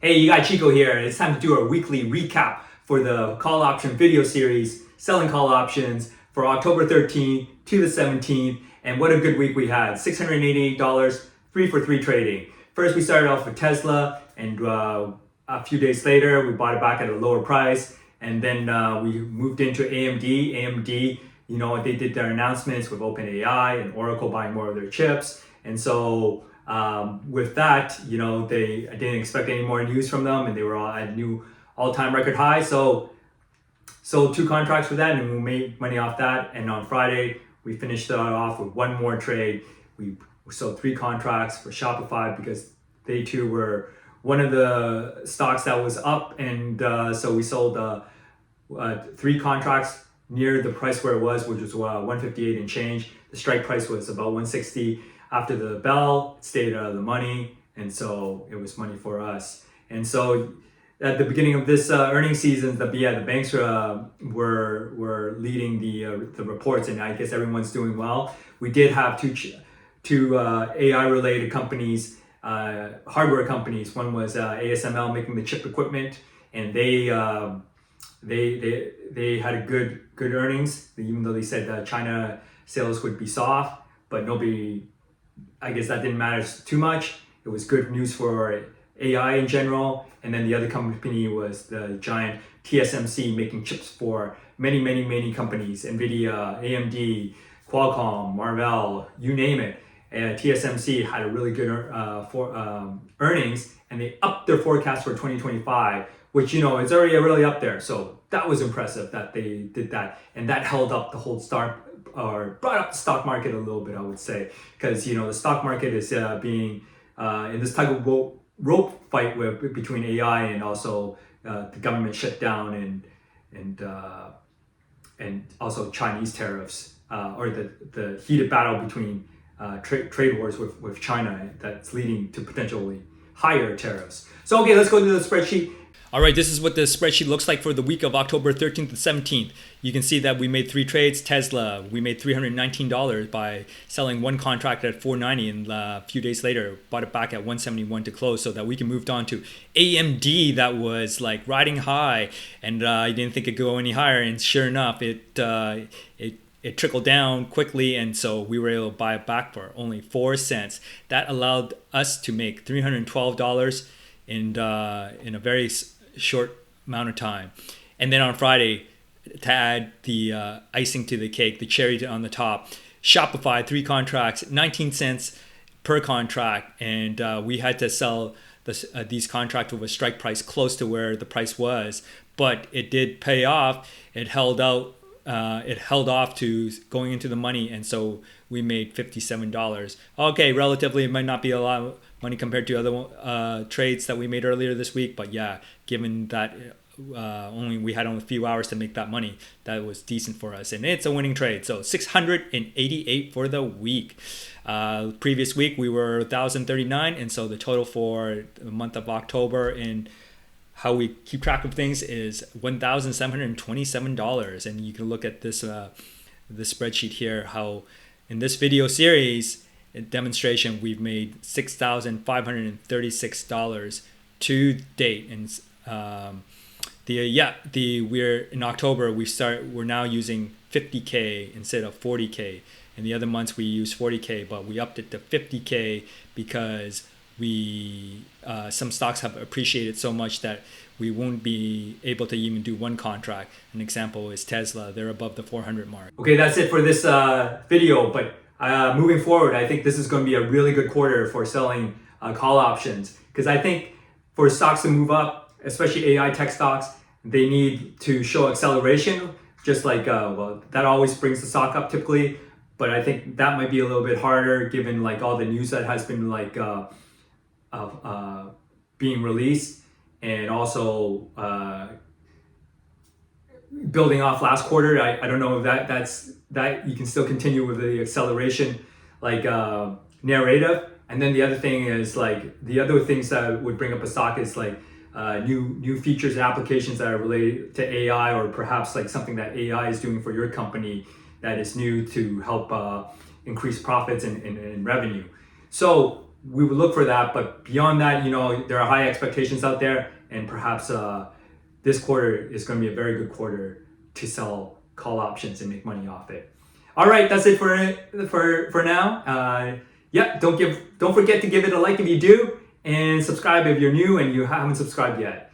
Hey, you got Chico here. It's time to do our weekly recap for the call option video series, Selling Call Options, for October 13th to the 17th. And what a good week we had. $688, 3 for 3 trading. First, we started off with Tesla, and a few days later, we bought it back at a lower price. And then we moved into AMD. AMD, you know, they did their announcements with OpenAI and Oracle buying more of their chips. And so with that, you know, I didn't expect any more news from them, and they were all at new all-time record high. So sold 2 contracts for that, and we made money off that. And on Friday, we finished off with one more trade. We sold 3 contracts for Shopify because they too were one of the stocks that was up, and so we sold 3 contracts near the price where it was, which was 158 and change. The strike price was about 160. After the bell, it stayed out of the money, and so it was money for us. And so at the beginning of this earnings season, the banks were leading the reports, and I guess everyone's doing well. We did have two AI-related companies, hardware companies. One was ASML, making the chip equipment, and they had a good earnings, even though they said China sales would be soft, but I guess that didn't matter too much. It was good news for AI in general. And then the other company was the giant TSMC, making chips for many companies, NVIDIA, AMD, Qualcomm, Marvell, you name it. TSMC had a really good earnings, and they upped their forecast for 2025, which, you know, it's already really up there. So that was impressive that they did that, and that held up the whole brought up the stock market a little bit, I would say, because, you know, the stock market is being in this type of rope fight between AI and also the government shutdown and also Chinese tariffs, or the heated battle between trade wars with China that's leading to potentially higher tariffs. So okay, let's go to the spreadsheet. All right, this is what the spreadsheet looks like for the week of October 13th to 17th. You can see that we made 3 trades. Tesla, we made $319 by selling 1 contract at $490, and a few days later, bought it back at $171 to close, so that we can move on to AMD. That was like riding high, and I didn't think it could go any higher, and sure enough, it trickled down quickly, and so we were able to buy it back for only 4 cents. That allowed us to make $312 in a very short amount of time. And then on Friday, to add the icing to the cake, the cherry on the top, Shopify, 3 contracts, 19 cents per contract, and we had to sell these contracts with a strike price close to where the price was, but it did pay off. It held off to going into the money, and so we made $57. Okay, relatively, it might not be a lot of money compared to other trades that we made earlier this week, but yeah, given that we had only a few hours to make that money, that was decent for us, and it's a winning trade. So 688 for the week. Previous week we were 1,039, and so the total for the month of October in how we keep track of things is $1,727. And you can look at this the spreadsheet here, how in this video series demonstration we've made $6,536 to date. And we're in October, we're now using 50K instead of 40K. In the other months we use 40K, but we upped it to 50K because some stocks have appreciated so much that we won't be able to even do 1 contract. An example is Tesla. They're above the 400 mark. Okay, that's it for this video, but moving forward, I think this is going to be a really good quarter for selling call options, because I think for stocks to move up, especially AI tech stocks, they need to show acceleration, just like, that always brings the stock up typically, but I think that might be a little bit harder given like all the news that has been like being released, and also building off last quarter. I don't know if that you can still continue with the acceleration like narrative. And then the other thing is like the other things that would bring up a stock is like new features and applications that are related to AI, or perhaps like something that AI is doing for your company that is new to help increase profits and revenue. So we would look for that. But beyond that, there are high expectations out there, and perhaps this quarter is going to be a very good quarter to sell call options and make money off it. All right, that's it for now. Don't forget to give it a like if you do, and subscribe if you're new and you haven't subscribed yet.